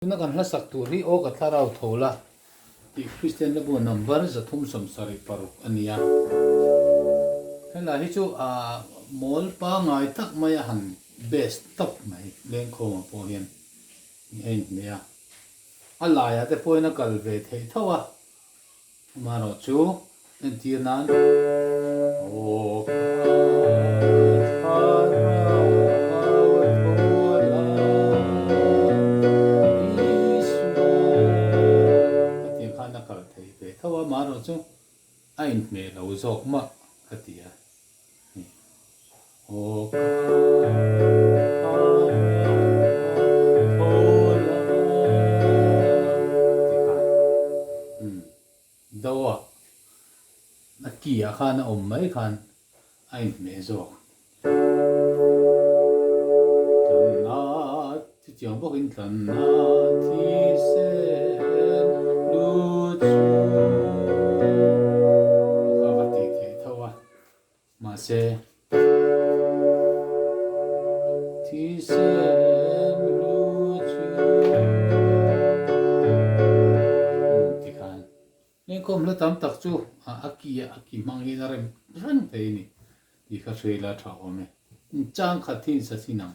Tuna kan hla sak tur hi o ka tharau thola ti Christian lebu number za thum som sari paruk ania hela hi chu a mol pa ngai tak mai han best top mai leng kho ma po hian ein mea ala ya te poina kal ve thei thawa maro chu en ti nan o thawa maro chu ain me lo zok ma khatia o dawa nakia khana om mai khan ain me zok tanna ti chiang bo in tanna ti se lu chu mà se thì se lu chu thì khan nên kom la tam tak chu aki mang hi na rem rang te ni di kha thei la tha ome chang kha thin sa sinang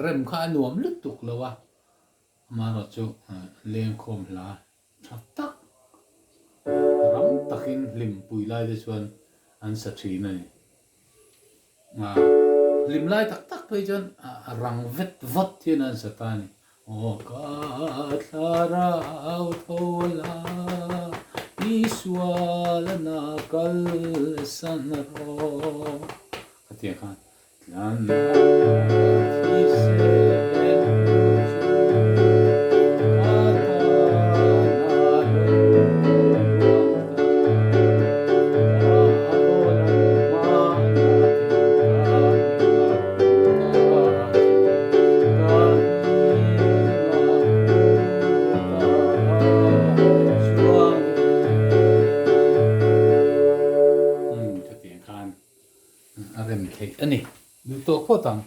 rem kha nuam lut tuk lawa maro chu leng khom la thak tak ram takin lim pui lai de chuan an sa thi na ni nga lim lai tak tak pe chuan rang vet vot thiên an sa ta ni o ka tharau thola iswala na kal san ro atia khan lan arem thei ani du to ko tang